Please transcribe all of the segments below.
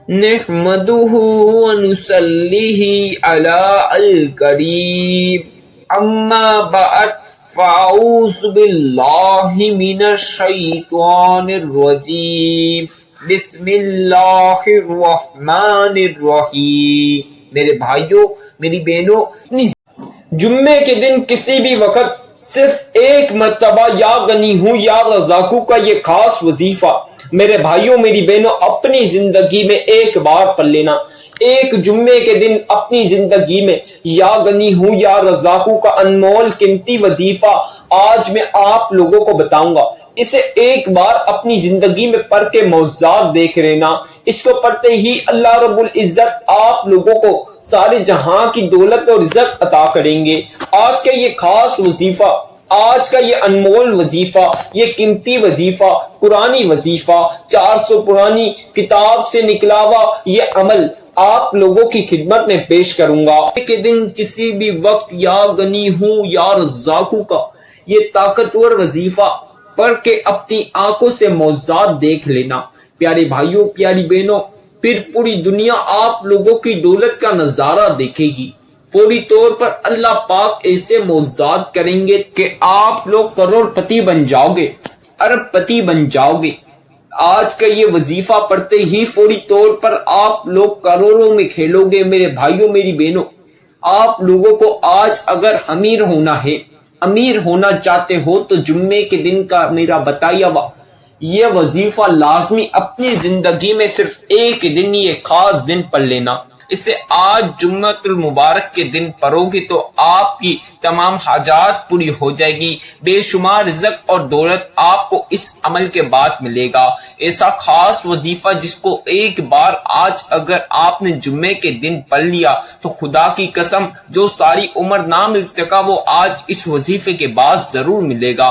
نحمده ونصليه على الكريم اما بعد فاعوذ بالله من الشیطان الرجیم بسم اللہ الرحمن الرحیم۔ میرے بھائیوں، میری بہنوں، جمعے کے دن کسی بھی وقت صرف ایک مرتبہ یا غنی ہوں یا رزاقوں کا یہ خاص وظیفہ میرے بھائیوں، میری بہنوں، اپنی زندگی میں ایک بار پڑھ لینا۔ ایک جمعے کے دن اپنی زندگی میں یا غنی ہوں یا رزاقوں کا انمول قیمتی وظیفہ آج میں آپ لوگوں کو بتاؤں گا۔ اسے ایک بار اپنی زندگی میں پڑھ کے معجزات دیکھ لینا۔ اس کو پڑھتے ہی اللہ رب العزت آپ لوگوں کو سارے جہاں کی دولت اور رزق عطا کریں گے۔ آج کا یہ خاص وظیفہ، آج کا یہ انمول وظیفہ، یہ قیمتی وظیفہ، قرآنی وظیفہ، 400 پرانی کتاب سے نکلا ہوا یہ عمل آپ لوگوں کی خدمت میں پیش کروں گا۔ کے دن کسی بھی وقت یا غنی ہوں یا رزاقوں کا یہ طاقتور وظیفہ پڑھ کے اپنی آنکھوں سے معجزات دیکھ لینا۔ پیارے بھائیوں، پیاری بہنوں، پھر پوری دنیا آپ لوگوں کی دولت کا نظارہ دیکھے گی۔ فوری طور پر اللہ پاک ایسے معجزات کریں گے کہ آپ لوگ کروڑ پتی بن جاؤ گے، ارب پتی بن جاؤ گے۔ آج کا یہ وظیفہ پڑھتے ہی فوری طور پر آپ لوگ کروڑوں میں کھیلو گے۔ میرے بھائیوں، میری بہنوں، آپ لوگوں کو آج اگر امیر ہونا ہے، امیر ہونا چاہتے ہو تو جمعے کے دن کا میرا بتایا ہوا یہ وظیفہ لازمی اپنی زندگی میں صرف ایک دن، یہ خاص دن پڑھ لینا۔ اسے آج جمعۃ المبارک کے دن پڑھو گے تو آپ کی تمام حاجات پوری ہو جائے گی۔ بے شمار رزق اور دولت آپ کو اس عمل کے بعد ملے گا۔ ایسا خاص وظیفہ جس کو ایک بار آج اگر آپ نے جمعے کے دن پڑھ لیا تو خدا کی قسم جو ساری عمر نہ مل سکا وہ آج اس وظیفے کے بعد ضرور ملے گا۔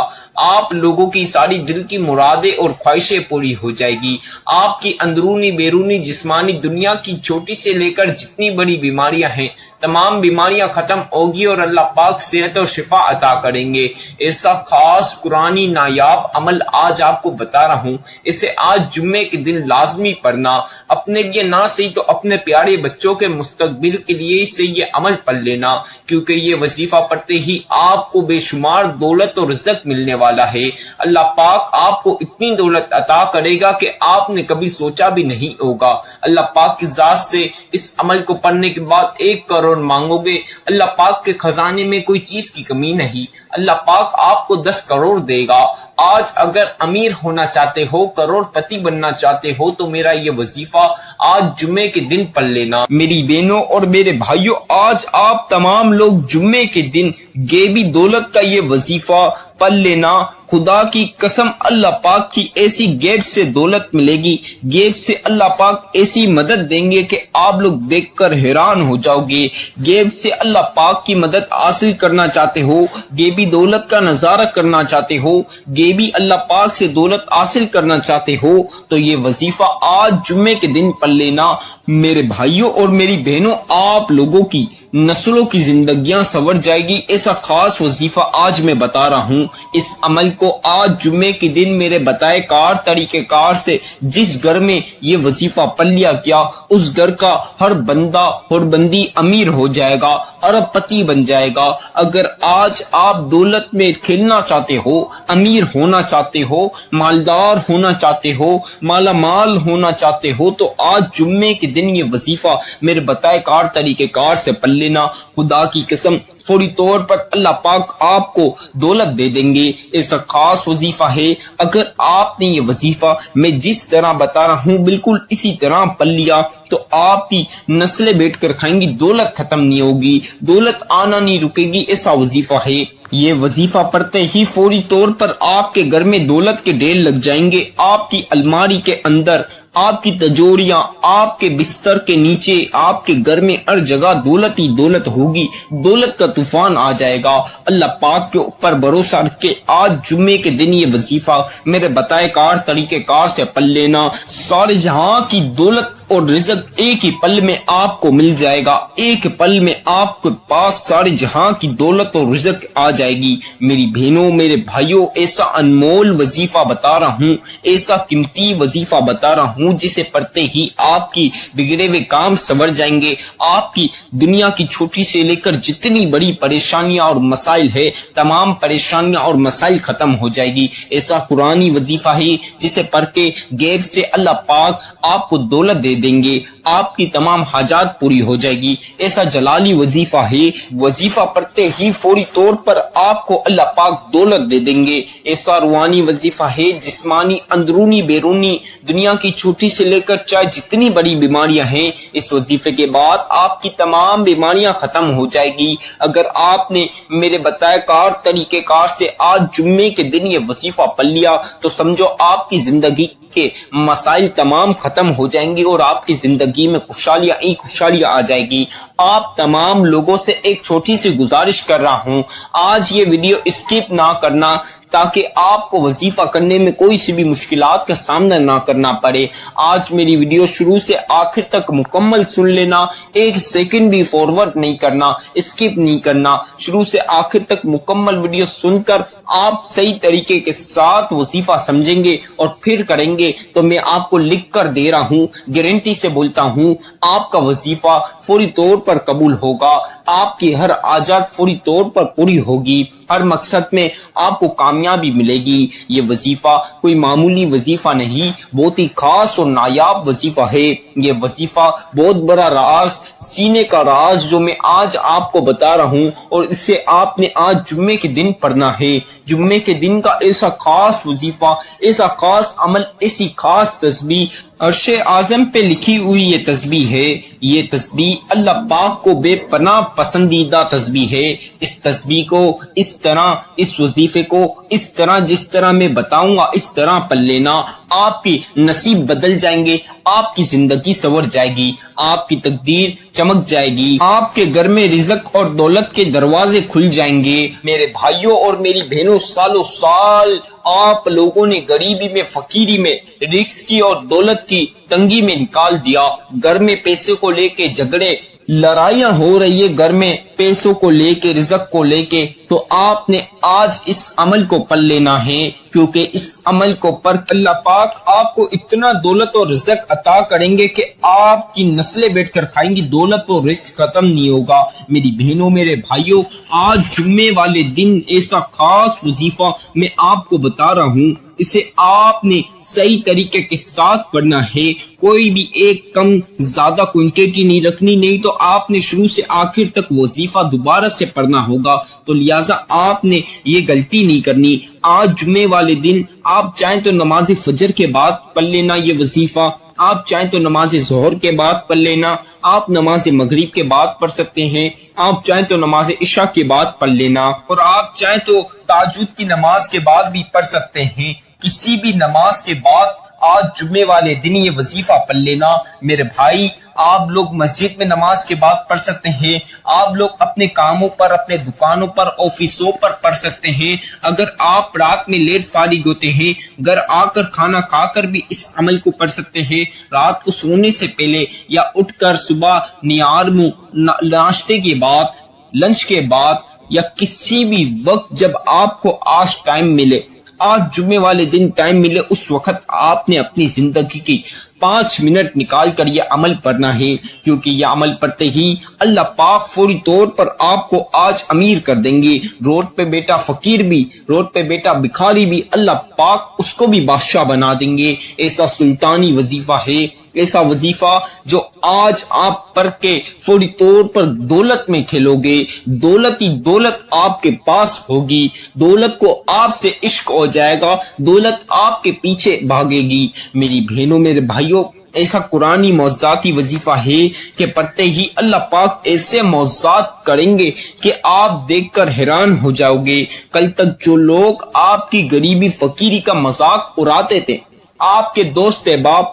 آپ لوگوں کی ساری دل کی مرادیں اور خواہشیں پوری ہو جائے گی۔ آپ کی اندرونی بیرونی جسمانی دنیا کی چھوٹی سے لے کر جتنی بڑی بیماریاں ہیں تمام بیماریاں ختم ہوگی اور اللہ پاک صحت اور شفا عطا کریں گے۔ ایسا خاص قرآنی نایاب عمل آج آپ کو بتا رہا ہوں، اسے آج جمعے کے دن لازمی پڑھنا۔ اپنے لیے نہ صحیح تو اپنے پیارے بچوں کے مستقبل کے لیے سے یہ عمل پڑھ لینا، کیونکہ یہ وظیفہ پڑھتے ہی آپ کو بے شمار دولت اور رزق ملنے والا ہے۔ اللہ پاک آپ کو اتنی دولت عطا کرے گا کہ آپ نے کبھی سوچا بھی نہیں ہوگا۔ اللہ پاک کی ذات سے اس عمل کو پڑھنے کے بعد 1 کروڑ مانگو گے، اللہ پاک کے خزانے میں کوئی چیز کی کمی نہیں، اللہ پاک آپ کو 10 کروڑ دے گا۔ آج اگر امیر ہونا چاہتے ہو، کروڑ پتی بننا چاہتے ہو تو میرا یہ وظیفہ آج جمعے کے دن پڑھ لینا۔ میری بہنوں اور میرے بھائیوں، آج آپ تمام لوگ جمعے کے دن غیبی دولت کا یہ وظیفہ پڑھ لینا۔ خدا کی قسم اللہ پاک کی ایسی غیب سے دولت ملے گی، غیب سے اللہ پاک ایسی مدد دیں گے کہ آپ لوگ دیکھ کر حیران ہو جاؤ گے۔ غیب سے اللہ پاک کی مدد حاصل کرنا چاہتے ہو، غیبی دولت کا نظارہ کرنا چاہتے ہو، غیبی اللہ پاک سے دولت حاصل کرنا چاہتے ہو تو یہ وظیفہ آج جمعے کے دن پڑھ لینا۔ میرے بھائیوں اور میری بہنوں، آپ لوگوں کی نسلوں کی زندگیاں سنور جائے گی۔ ایسا خاص وظیفہ آج میں بتا رہا ہوں۔ اس عمل کو آج جمعے کے دن میرے بتائے کار طریقہ کار سے جس گھر میں یہ وظیفہ پڑھ لیا گیا اس گھر کا ہر بندہ اور بندی امیر ہو جائے گا، ارب پتی بن جائے گا۔ اگر آج آپ دولت میں کھیلنا چاہتے ہو، امیر ہونا چاہتے ہو، مالدار ہونا چاہتے ہو، مالا مال ہونا چاہتے ہو تو آج جمعے کے دن یہ وظیفہ میرے بتائے کار طریقہ کار سے پڑھ لینا۔ خدا کی قسم فوری طور پر اللہ پاک آپ کو دولت دے دیں گے۔ ایسا خاص وظیفہ ہے، اگر آپ نے یہ وظیفہ میں جس طرح بتا رہا ہوں بالکل اسی طرح پڑھ لیا تو آپ کی نسلیں بیٹھ کر کھائیں گی، دولت ختم نہیں ہوگی، دولت آنا نہیں رکے گی۔ ایسا وظیفہ ہے، یہ وظیفہ پڑھتے ہی فوری طور پر آپ کے گھر میں دولت کے ڈھیر لگ جائیں گے۔ آپ کی الماری کے اندر، آپ کی تجوریاں، آپ کے بستر کے نیچے، آپ کے گھر میں ہر جگہ دولت ہی دولت ہوگی، دولت کا طوفان آ جائے گا۔ اللہ پاک کے اوپر بھروسہ رکھ کے آج جمعے کے دن یہ وظیفہ میرے بتائے کار طریقہ کار سے پڑھ لینا۔ سارے جہاں کی دولت اور رزق ایک ہی پل میں آپ کو مل جائے گا، ایک پل میں آپ کے پاس سارے جہاں کی دولت اور رزق آ جائے گی۔ میری بہنوں، میرے بھائیوں، ایسا انمول وظیفہ بتا رہا ہوں، ایسا قیمتی وظیفہ بتا رہا ہوں ہوں جسے پڑھتے ہی آپ کی بگڑے ہوئے کام سنور جائیں گے، آپ کی دنیا کی چھوٹی سے لے کر جتنی بڑی پریشانیاں اور مسائل ہے تمام پریشانیاں اور مسائل ختم ہو جائے گی۔ ایسا قرآنی وظیفہ ہے جسے پڑھ کے غیب سے اللہ پاک آپ کو دولت دے دیں گے، آپ کی تمام حاجات پوری ہو جائے گی۔ ایسا جلالی وظیفہ ہے، وظیفہ پڑھتے ہی فوری طور پر آپ کو اللہ پاک دولت دے دیں گے۔ ایسا روحانی وظیفہ ہے، جسمانی اندرونی بیرونی دنیا کی چھوٹی سے لے کر چاہے جتنی بڑی بیماریاں ہیں، اس وظیفے کے بعد آپ کی تمام بیماریاں ختم ہو جائے گی۔ اگر آپ نے میرے بتائے کار طریقے کار سے آج جمعے کے دن یہ وظیفہ پڑھ لیا تو سمجھو آپ کی زندگی کے مسائل تمام ختم ہو جائیں گے اور آپ کی زندگی میں خوشحالیاں ہی خوشحالیاں آ جائے گی۔ آپ تمام لوگوں سے ایک چھوٹی سی گزارش کر رہا ہوں، آج یہ ویڈیو اسکپ نہ کرنا تاکہ آپ کو وظیفہ کرنے میں کوئی سی بھی مشکلات کا سامنا نہ کرنا پڑے۔ آج میری ویڈیو شروع سے آخر تک مکمل سن لینا، ایک سیکنڈ بھی فارورڈ نہیں کرنا، اسکپ نہیں کرنا، شروع سے آخر تک مکمل ویڈیو سن کر آپ صحیح طریقے کے ساتھ وظیفہ سمجھیں گے اور پھر کریں گے تو میں آپ کو لکھ کر دے رہا ہوں، گارنٹی سے بولتا ہوں، آپ کا وظیفہ فوری طور پر قبول ہوگا، آپ کی ہر حاجات فوری طور پر پوری ہوگی، ہر مقصد میں آپ کو کامیابی ملے گی۔ یہ وظیفہ کوئی معمولی وظیفہ نہیں، بہت ہی خاص اور نایاب وظیفہ ہے۔ یہ وظیفہ بہت بڑا راز، سینے کا راز جو میں آج آپ کو بتا رہا ہوں، اور اسے آپ نے آج جمعے کے دن پڑھنا ہے۔ جمعے کے دن کا ایسا خاص وظیفہ، ایسا خاص عمل، ایسی خاص تسبیح، عرش اعظم پہ لکھی ہوئی یہ تسبیح ہے۔ یہ تسبیح اللہ پاک کو بے پناہ پسندیدہ تسبیح ہے۔ اس تسبیح کو اس طرح، اس وظیفے کو اس طرح جس طرح میں بتاؤں گا اس طرح پڑھ لینا، آپ کی نصیب بدل جائیں گے، آپ کی زندگی سنور جائے گی، آپ کی تقدیر چمک جائے گی، آپ کے گھر میں رزق اور دولت کے دروازے کھل جائیں گے۔ میرے بھائیوں اور میری بہنوں، سالوں سال آپ لوگوں نے غریبی میں، فقیری میں، رزق کی اور دولت کی تنگی میں نکال دیا۔ گھر میں پیسے کو لے کے جھگڑے، لڑائیاں ہو رہی ہے گھر میں پیسوں کو لے کے، رزق کو لے کے، تو آپ نے آج اس عمل کو پڑھ لینا ہے، کیونکہ اس عمل کو پڑھ اللہ پاک آپ کو اتنا دولت اور رزق عطا کریں گے کہ آپ کی نسلیں بیٹھ کر کھائیں گی، دولت اور رزق ختم نہیں ہوگا۔ میری بہنوں، میرے بھائیوں، آج جمعے والے دن ایسا خاص وظیفہ میں آپ کو بتا رہا ہوں، اسے آپ نے صحیح طریقے کے ساتھ پڑھنا ہے، کوئی بھی ایک کم زیادہ کوانٹیٹی نہیں رکھنی، نہیں تو آپ نے شروع سے آخر تک وظیفہ دوبارہ سے پڑھنا ہوگا، تو لہٰذا آپ نے یہ غلطی نہیں کرنی۔ آج جمعے والے دن آپ چاہیں تو نماز فجر کے بعد پڑھ لینا یہ وظیفہ، آپ چاہیں تو نماز ظہر کے بعد پڑھ لینا، آپ نماز مغرب کے بعد پڑھ سکتے ہیں، آپ چاہیں تو نماز عشاء کے بعد پڑھ لینا، اور آپ چاہیں تو تہجد کی نماز کے بعد بھی پڑھ سکتے ہیں۔ کسی بھی نماز کے بعد آج جمعے والے دن یہ وظیفہ پڑھ لینا۔ میرے بھائی، آپ لوگ مسجد میں نماز کے بعد پڑھ سکتے ہیں، آپ لوگ اپنے کاموں پر، اپنے دکانوں پر، آفسوں پر پڑھ سکتے ہیں۔ اگر آپ رات میں لیٹ فارغ ہوتے ہیں، گھر آ کر کھانا کھا کر بھی اس عمل کو پڑھ سکتے ہیں، رات کو سونے سے پہلے یا اٹھ کر صبح نیار منہ ناشتے کے بعد، لنچ کے بعد، یا کسی بھی وقت جب آپ کو آج ٹائم ملے، آج جمعے والے دن ٹائم ملے، اس وقت آپ نے اپنی زندگی کی 5 منٹ نکال کر یہ عمل پڑھنا ہے، کیونکہ یہ عمل پڑھتے ہی اللہ پاک فوری طور پر آپ کو آج امیر کر دیں گے۔ روڈ پہ بیٹا فقیر بھی، روڈ پہ بیٹا بھکاری بھی، اللہ پاک اس کو بھی بادشاہ بنا دیں گے۔ ایسا سلطانی وظیفہ ہے، ایسا وظیفہ جو آج آپ پڑھ کے فوری طور پر دولت میں کھیلو گے، دولت ہی دولت آپ کے پاس ہوگی، دولت کو آپ سے عشق ہو جائے گا، دولت آپ کے پیچھے بھاگے گی۔ میری بہنوں، میرے بھائیوں، ایسا قرآنی معجزاتی وظیفہ ہے کہ پڑھتے ہی اللہ پاک ایسے معجزات کریں گے کہ آپ دیکھ کر حیران ہو جاؤ گے۔ کل تک جو لوگ آپ کی غریبی فقیری کا مذاق اڑاتے تھے، آپ کے دوست احباب،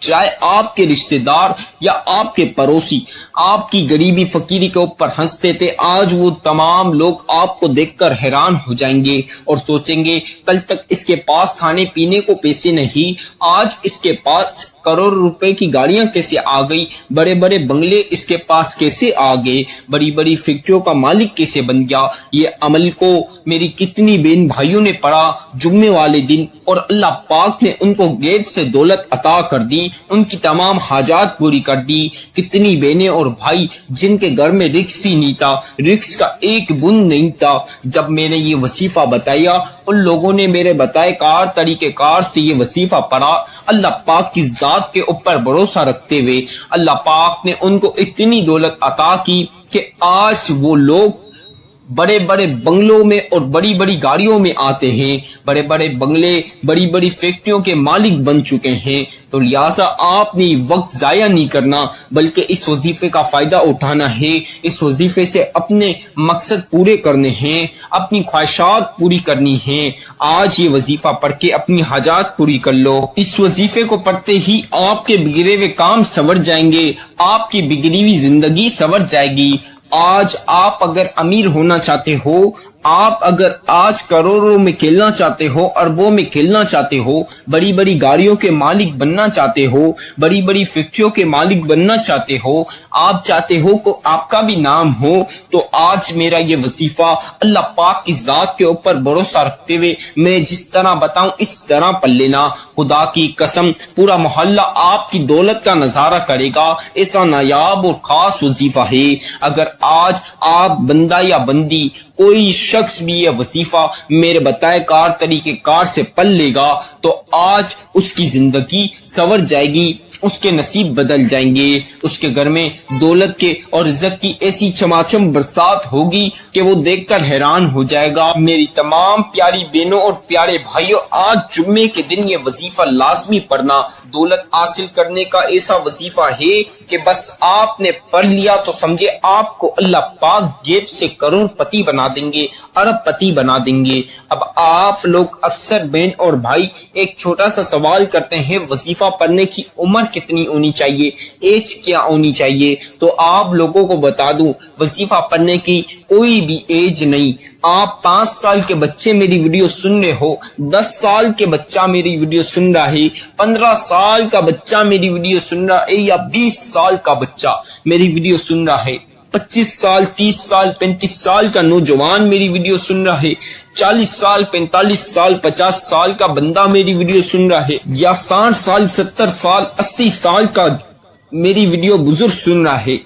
چاہے آپ کے رشتہ دار یا آپ کے پڑوسی، آپ کی غریبی فقیری کے اوپر ہنستے تھے، آج وہ تمام لوگ آپ کو دیکھ کر حیران ہو جائیں گے اور سوچیں گے کل تک اس کے پاس کھانے پینے کو پیسے نہیں، آج اس کے پاس کروڑ روپے کی گاڑیاں کیسے آ گئی، بڑے بڑے بنگلے اس کے پاس کیسے آ گئے، بڑی بڑی فیکٹریوں کا مالک کیسے بن گیا۔ یہ عمل کو میری کتنی بہن بھائیوں نے پڑھا جمعے والے دن، اور اللہ پاک نے ان کو غیب سے دولت عطا کر دی، ان کی تمام حاجات پوری کر دی۔ کتنی بہنیں اور بھائی جن کے گھر میں رزق ہی نہیں تھا، رزق کا ایک بند نہیں تھا، جب میں نے یہ وظیفہ بتایا ان لوگوں نے میرے بتائے طریقہ کار سے یہ وظیفہ پڑھا۔ اللہ پاک کی ذات کے اوپر بھروسہ رکھتے ہوئے اللہ پاک نے ان کو اتنی دولت عطا کی کہ آج وہ لوگ بڑے بڑے بنگلوں میں اور بڑی بڑی گاڑیوں میں آتے ہیں، بڑے بڑے بنگلے بڑی بڑی فیکٹریوں کے مالک بن چکے ہیں۔ تو لہٰذا آپ نے وقت ضائع نہیں کرنا، بلکہ اس وظیفے کا فائدہ اٹھانا ہے، اس وظیفے سے اپنے مقصد پورے کرنے ہیں، اپنی خواہشات پوری کرنی ہیں۔ آج یہ وظیفہ پڑھ کے اپنی حاجات پوری کر لو۔ اس وظیفے کو پڑھتے ہی آپ کے بگڑے ہوئے کام سنور جائیں گے، آپ کی بگڑی ہوئی زندگی سنور جائے گی۔ آج آپ اگر امیر ہونا چاہتے ہو، آپ اگر آج کروڑوں میں کھیلنا چاہتے ہو، اربوں میں کھیلنا چاہتے ہو، بڑی بڑی گاڑیوں کے مالک بننا چاہتے ہو، بڑی بڑی فیکٹریوں کے مالک بننا چاہتے ہو، آپ چاہتے ہو کہ آپ کا بھی نام ہو، تو آج میرا یہ وظیفہ اللہ پاک کی ذات کے اوپر بھروسہ رکھتے ہوئے میں جس طرح بتاؤں اس طرح پڑھ لینا۔ خدا کی قسم پورا محلہ آپ کی دولت کا نظارہ کرے گا، ایسا نایاب اور خاص وظیفہ ہے۔ اگر آج آپ بندہ یا بندی کوئی شخص بھی یہ وظیفہ میرے بتائے طریقہ کار سے پڑھ لے گا تو آج اس کی زندگی سنور جائے گی، اس کے نصیب بدل جائیں گے، اس کے گھر میں دولت کے اور عزت کی ایسی چماچم برسات ہوگی کہ وہ دیکھ کر حیران ہو جائے گا۔ میری تمام پیاری بہنوں اور پیارے بھائیوں، آج جمعے کے دن یہ وظیفہ لازمی پڑھنا۔ دولت حاصل کرنے کا ایسا وظیفہ ہے کہ بس آپ نے پڑھ لیا تو سمجھے آپ کو اللہ پاک جیب سے کروڑ پتی بنا دیں گے، ارب پتی بنا دیں گے۔ اب آپ لوگ اکثر بہن اور بھائی ایک چھوٹا سا سوال کرتے ہیں، وظیفہ پڑھنے کی عمر کتنی ہونی چاہیے، ایج کیا ہونی چاہیے؟ تو آپ لوگوں کو بتا دوں، وظیفہ پڑھنے کی کوئی بھی ایج نہیں۔ آپ 5 سال کے بچے میری ویڈیو سن رہے ہو، 10 سال کے بچہ میری ویڈیو سن رہا ہے، 15 سال کا بچہ میری ویڈیو سن رہا ہے، یا 20 سال کا بچہ میری ویڈیو سن رہا ہے، 25 سال 30 سال 35 سال کا نوجوان میری ویڈیو سن رہا ہے، 40 سال 45 سال 50 سال کا بندہ میری ویڈیو سن رہا ہے، یا 60 سال 70 سال 80 سال کا میری ویڈیو بزرگ سن رہا ہے۔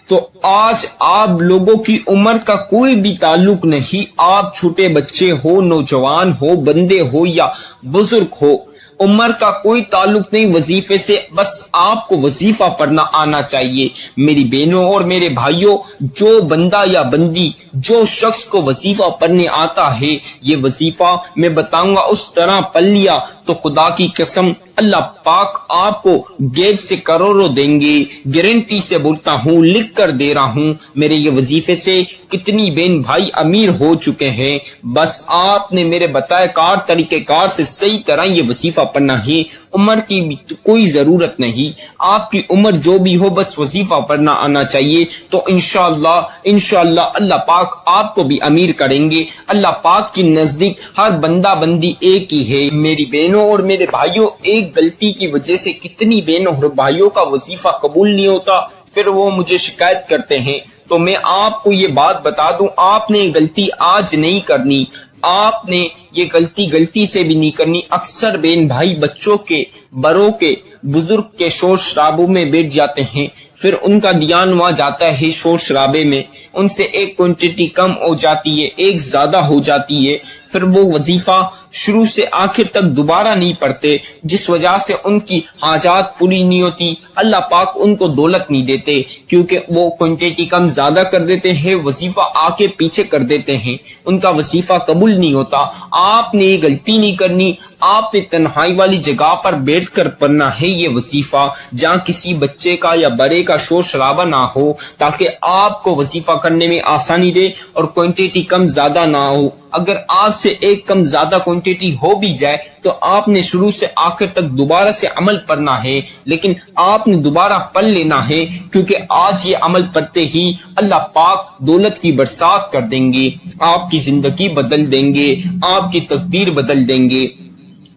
تو آج آپ لوگوں کی عمر کا کوئی بھی تعلق نہیں، آپ چھوٹے بچے ہو، نوجوان ہو، بندے ہو یا بزرگ ہو، عمر کا کوئی تعلق نہیں وظیفے سے، بس آپ کو وظیفہ پڑھنا آنا چاہیے۔ میری بہنوں اور میرے بھائیوں، جو بندہ یا بندی، جو شخص کو وظیفہ پڑھنے آتا ہے، یہ وظیفہ میں بتاؤں گا اس طرح پڑھ لیا تو خدا کی قسم اللہ پاک آپ کو غیب سے کروڑوں دیں گے، گارنٹی سے بولتا ہوں، لکھ کر دے رہا ہوں۔ میرے یہ وظیفے سے کتنی بہن بھائی امیر ہو چکے ہیں، بس آپ نے میرے بتائے طریقہ کار سے صحیح طرح یہ وظیفہ پڑھنا ہے۔ عمر کی بھی کوئی ضرورت نہیں، آپ کی عمر جو بھی ہو، بس وظیفہ پڑھنا آنا چاہیے، تو انشاءاللہ اللہ پاک آپ کو بھی امیر کریں گے۔ اللہ پاک کی نزدیک ہر بندہ بندی ایک ہی ہے۔ میری بہنوں اور میرے بھائیوں، ایک غلطی کی وجہ سے کتنی بہنوں اور بھائیوں کا وظیفہ قبول نہیں ہوتا، پھر وہ مجھے شکایت کرتے ہیں۔ تو میں آپ کو یہ بات بتا دوں، آپ نے یہ غلطی آج نہیں کرنی، آپ نے یہ غلطی سے بھی نہیں کرنی۔ اکثر بہن بھائی بچوں کے، بڑوں کے، بزرگ کے شور شرابوں میں بیٹھ جاتے ہیں، پھر ان کا دھیان وہاں جاتا ہے شور شرابے میں، ان سے ایک کوانٹٹی کم ہو جاتی ہے، ایک زیادہ ہو جاتی ہے، پھر وہ وظیفہ شروع سے آخر تک دوبارہ نہیں پڑھتے، جس وجہ سے ان کی حاجات پوری نہیں ہوتی۔ اللہ پاک ان کو دولت نہیں دیتے، کیونکہ وہ کوانٹٹی کم زیادہ کر دیتے ہیں، وظیفہ آگے پیچھے کر دیتے ہیں، ان کا وظیفہ قبول نہیں ہوتا۔ آپ نے یہ غلطی نہیں کرنی، آپ نے تنہائی والی جگہ پر بیٹھ کر پڑھنا ہے یہ وظیفہ، جہاں کسی بچے کا یا بڑے کا شور شرابہ نہ ہو، تاکہ آپ کو وظیفہ کرنے میں آسانی رہے اور کوانٹٹی کم زیادہ نہ ہو۔ اگر آپ سے ایک کم زیادہ کوانٹٹی ہو بھی جائے تو آپ نے شروع سے آخر تک دوبارہ سے عمل پڑھنا ہے، لیکن آپ نے دوبارہ پڑھ لینا ہے، کیونکہ آج یہ عمل پڑھتے ہی اللہ پاک دولت کی برسات کر دیں گے، آپ کی زندگی بدل دیں گے، آپ کی تقدیر بدل دیں گے۔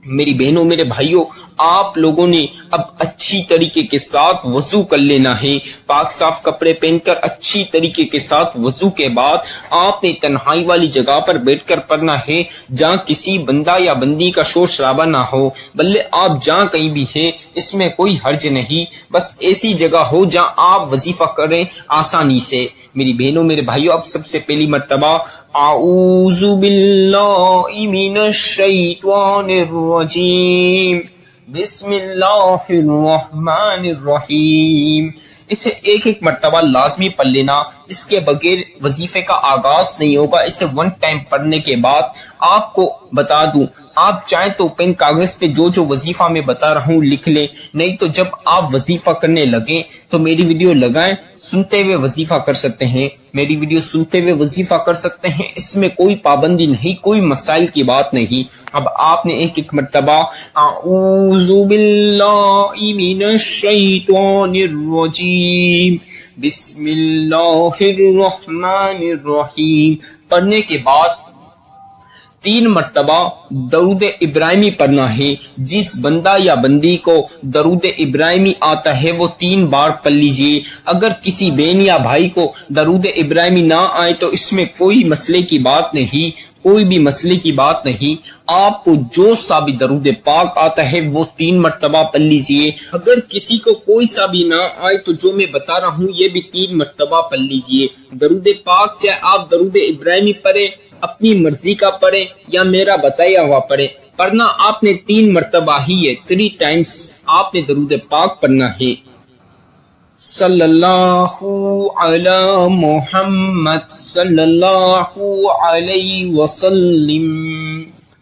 میری بہنوں میرے بھائیوں، آپ لوگوں نے اب اچھی طریقے کے ساتھ وضو کر لینا ہے، پاک صاف کپڑے پہن کر اچھی طریقے کے ساتھ وضو کے بعد آپ نے تنہائی والی جگہ پر بیٹھ کر پڑھنا ہے جہاں کسی بندہ یا بندی کا شور شرابہ نہ ہو، بلکہ آپ جہاں کہیں بھی ہیں اس میں کوئی حرج نہیں، بس ایسی جگہ ہو جہاں آپ وظیفہ کریں آسانی سے۔ میری بہنوں میرے بھائیوں، اب سب سے پہلی مرتبہ اعوذ باللہ من الشیطان الرجیم بسم اللہ الرحمن الرحیم، اسے ایک ایک مرتبہ لازمی پڑھ لینا، اس کے بغیر وظیفے کا آغاز نہیں ہوگا۔ اسے 1 ٹائم پڑھنے کے بعد آپ کو بتا دوں، آپ چاہیں تو پین کاغذ پہ جو جو وظیفہ میں بتا رہا ہوں لکھ لیں، نہیں تو جب آپ وظیفہ کرنے لگیں تو میری ویڈیو لگائیں، سنتے ہوئے وظیفہ کر سکتے ہیں، میری ویڈیو سنتے ہوئے وظیفہ کر سکتے ہیں، اس میں کوئی پابندی نہیں، کوئی مسائل کی بات نہیں۔ اب آپ نے ایک ایک مرتبہ اعوذ باللہ من الشیطان الرجیم بسم اللہ الرحمن الرحیم پڑھنے کے بعد 3 مرتبہ درود ابراہیمی پڑھنا ہے۔ جس بندہ یا بندی کو درود ابراہیمی آتا ہے وہ 3 بار پڑھ لیجئے۔ اگر کسی بہن یا بھائی کو درود ابراہیمی نہ آئے تو اس میں کوئی مسئلے کی بات نہیں، کوئی بھی مسئلے کی بات نہیں، آپ کو جو سا بھی درود پاک آتا ہے وہ 3 مرتبہ پڑھ لیجئے۔ اگر کسی کو کوئی سا بھی نہ آئے تو جو میں بتا رہا ہوں یہ بھی 3 مرتبہ پڑھ لیجئے۔ درود پاک چاہے آپ درود ابراہیمی پڑھیں، اپنی مرضی کا پڑھیں یا میرا بتایا ہوا پڑھیں، پڑھنا آپ نے 3 مرتبہ ہی ہے، 3 ٹائمز آپ نے درود پاک پڑھنا ہے۔ صلی اللہ علی محمد صلی اللہ علیہ وسلم،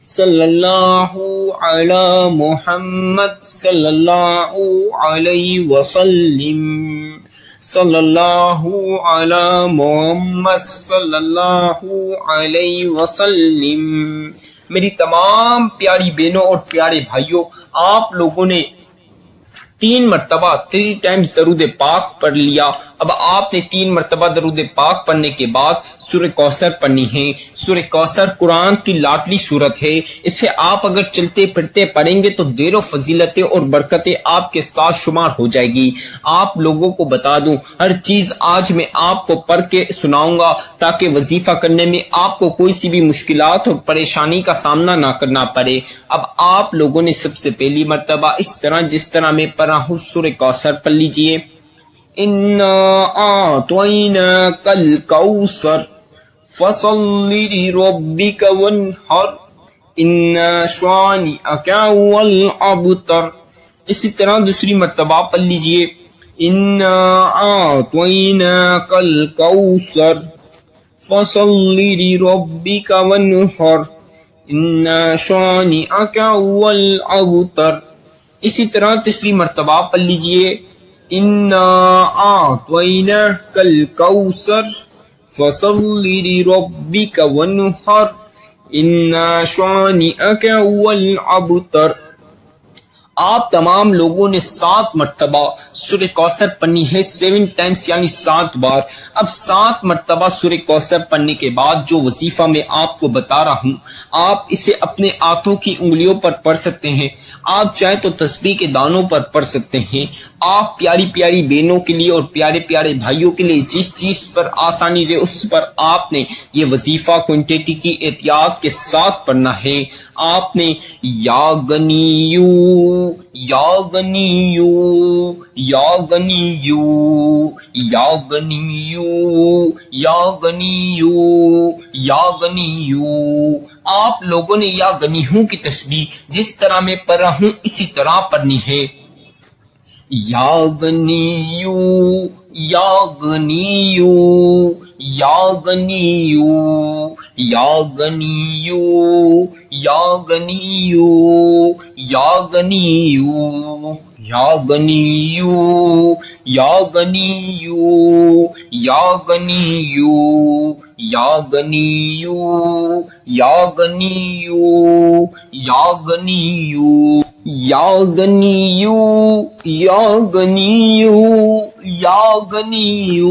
صلی اللہ علی محمد صلی اللہ علیہ وسلم، صلی اللہ علی محمد صلی اللہ علیہ وسلم۔ میری تمام پیاری بہنوں اور پیارے بھائیوں، آپ لوگوں نے 3 مرتبہ 3 ٹائمز درود پاک پڑھ لیا۔ اب آپ نے 3 مرتبہ درود پاک پڑھنے کے بعد سورہ کوثر پڑھنی ہے۔ سورہ کوثر قرآن کی لاڈلی سورت ہے، اسے آپ اگر چلتے پھرتے پڑھیں گے تو دیر و فضیلتیں اور برکتیں آپ کے ساتھ شمار ہو جائے گی۔ آپ لوگوں کو بتا دوں، ہر چیز آج میں آپ کو پڑھ کے سناؤں گا تاکہ وظیفہ کرنے میں آپ کو کوئی سی بھی مشکلات اور پریشانی کا سامنا نہ کرنا پڑے۔ اب آپ لوگوں نے سب سے پہلی مرتبہ اس طرح جس طرح میں پڑھا ہوں سورہ کوثر پڑھ لیجئے۔ اِنَّا أَعْطَيْنَاكَ الْكَوْثَرَ فَصَلِّ لِرَبِّكَ وَانْحَرْ إِنَّ شَانِئَكَ هُوَ الْأَبْتَرُ، اسی طرح دوسری مرتبہ پڑھ لیجئے۔ اِنَّا أَعْطَيْنَاكَ الْكَوْثَرَ فَصَلِّ لِرَبِّكَ وَانْحَرْ إِنَّ شَانِئَكَ هُوَ الْأَبْتَرُ، اسی طرح تیسری مرتبہ پڑھ لیجئے۔ اِنَّا أَعْطَيْنَاكَ الْكَوْثَرَ فَصَلِّ لِرَبِّكَ وَانْحَرْ إِنَّ شَانِئَكَ هُوَ الْأَبْتَرُ۔ آپ تمام لوگوں نے 7 مرتبہ سورہ کوثر پڑھنی ہے، 7 ٹائمز یعنی 7 بار۔ اب 7 مرتبہ سورہ کوثر پڑھنے کے بعد جو وظیفہ میں آپ کو بتا رہا ہوں، آپ اسے اپنے ہاتھوں کی انگلیوں پر پڑھ سکتے ہیں، آپ چاہے تو تسبیح کے دانوں پر پڑھ سکتے ہیں۔ آپ پیاری پیاری بہنوں کے لیے اور پیارے پیارے بھائیوں کے لیے جس چیز پر آسانی رہے اس پر آپ نے یہ وظیفہ کوانٹٹی کی احتیاط کے ساتھ پڑھنا ہے۔ آپ نے یا غنیو یا غنیو یا غنیو یا غنیو یا غنیو یا غنیو، آپ لوگوں نے یا غنیو کی تسبیح جس طرح میں پڑھ رہا ہوں اسی طرح پڑھنی ہے۔ یا غنیو یا غنیو یا غنیو یا غنیو یا غنیو یا غنیو یا غنیو یا غنیو یا غنیو یا غنیو یا غنیو یا غنیو یا غنیو یا غنیو یا غنیو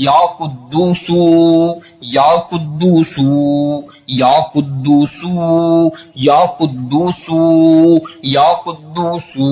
یا قدوسو یا قدوسو یا قدوسو یا قدوسو یا قدوسو۔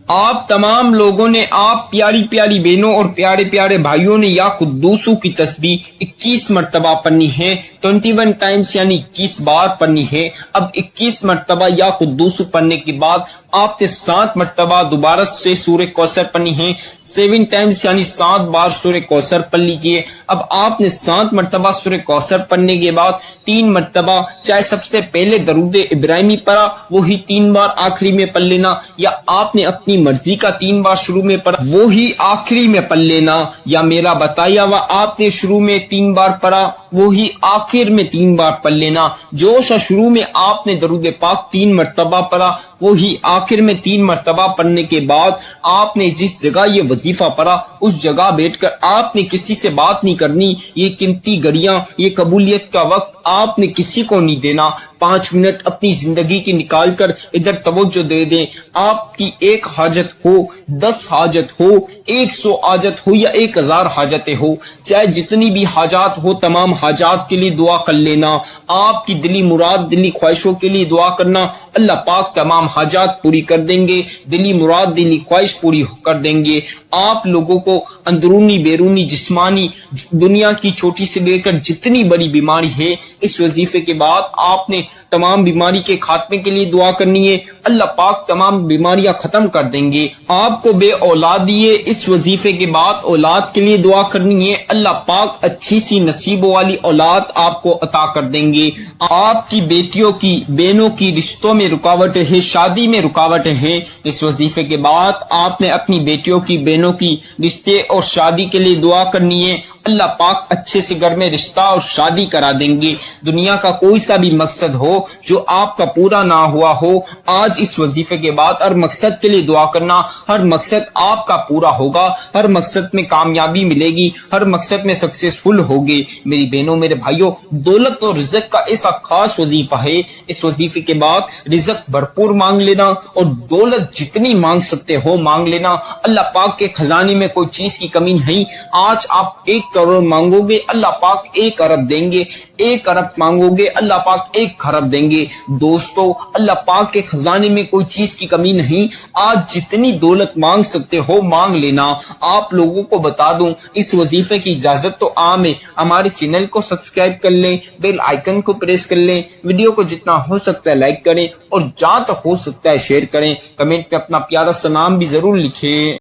آپ تمام لوگوں نے، آپ پیاری پیاری بہنوں اور پیارے پیارے بھائیوں نے یا قدوسو کی تسبیح 21 مرتبہ پڑھنی ہے، 21 ٹائمز یعنی 21 بار پڑھنی ہے۔ اب 21 مرتبہ یا قدوسو پڑھنے کے بعد آپ نے 7 مرتبہ دوبارہ سے سورہ کوثر پڑھنی ہے، 7 ٹائمز یعنی 7 بار سورہ کوثر پڑھ لیجئے۔ اب آپ نے 7 مرتبہ سورہ کوثر پڑھنے کے بعد 3 مرتبہ چاہے سب سے پہلے درود ابراہیمی پڑھا وہی 3 بار آخری میں پڑھ لینا، یا آپ نے اپنی مرضی کا 3 بار شروع میں پڑھا وہی آخری میں پڑھ لینا، یا میرا بتایا ہوا آپ نے شروع میں 3 بار پڑھا وہی آخر میں 3 بار پڑھ لینا۔ جو سا شروع میں آپ نے درود پاک 3 مرتبہ پڑھا وہی آخر میں 3 مرتبہ پڑھنے کے بعد آپ نے جس جگہ یہ وظیفہ پڑھا اس جگہ بیٹھ کر آپ نے کسی سے بات نہیں کرنی، یہ قیمتی گھڑیاں، یہ قبولیت کا وقت آپ نے کسی کو نہیں دینا۔ 5 منٹ اپنی زندگی کی نکال کر ادھر توجہ دے دیں۔ آپ کی 1 حاجت ہو، 10 حاجت ہو، 100 حاجت ہو یا 1000 حاجتیں ہو، چاہے جتنی بھی حاجات ہو تمام حاجات کے لیے دعا کر لینا۔ آپ کی دلی مراد، دلی خواہشوں کے لیے دعا کرنا، اللہ پاک تمام حاجات پوری کر دیں گے، دلی مراد دلی خواہش پوری کر دیں گے۔ آپ لوگوں کو اندرونی بیرونی جسمانی دنیا کی چھوٹی سے لے کر جتنی بڑی بیماری ہے، اس وظیفے کے بعد آپ نے تمام بیماری کے خاتمے کے لیے دعا کرنی ہے، اللہ پاک تمام بیماریاں ختم کر دیں گے۔ آپ کو بے اولاد دیے، اس وظیفے کے بعد اولاد کے لیے دعا کرنی ہے، اللہ پاک اچھی سی نصیب والی اولاد آپ کو عطا کر دیں گے۔ آپ کی بیٹیوں کی، بہنوں کی رشتوں میں رکاوٹیں ہیں، شادی میں رکاوٹیں ہیں، اس وظیفے کے بعد آپ نے اپنی بیٹیوں کی، بہنوں کی رشتے اور شادی کے لیے دعا کرنی ہے، اللہ پاک اچھے سے گھر میں رشتہ اور شادی کرا دیں گے۔ دنیا کا کوئی سا بھی مقصد ہو جو آپ کا پورا نہ ہوا ہو، آج اس وظیفے کے بعد ہر مقصد کے لیے دعا کرنا، ہر مقصد آپ کا پورا ہوگا، ہر مقصد میں کامیابی ملے گی، ہر مقصد میں سکسیسفل ہوگے۔ میری بہنوں، میرے بھائیوں، دولت اور رزق کا ایسا خاص وظیفہ ہے، اس وظیفے کے بعد رزق بھرپور مانگ لینا اور دولت جتنی مانگ سکتے ہو مانگ لینا، اللہ پاک کے خزانے میں کوئی چیز کی کمی نہیں۔ آج آپ 1 کروڑ مانگو گے اللہ پاک 1 ارب دیں گے، 1 ارب مانگو گے اللہ پاک 1 خرب دیں گے۔ دوستو، اللہ پاک کے خزانے میں کوئی چیز کی کمی نہیں، آج جتنی دولت مانگ سکتے ہو مانگ لینا۔ آپ لوگوں کو بتا دوں، اس وظیفے کی اجازت تو عام ہے، ہمارے چینل کو سبسکرائب کر لیں، بیل آئیکن کو پریس کر لیں، ویڈیو کو جتنا ہو سکتا ہے لائک کریں اور جہاں تک ہو سکتا ہے شیئر کریں، کمنٹ میں اپنا پیارا سا نام بھی ضرور لکھیں۔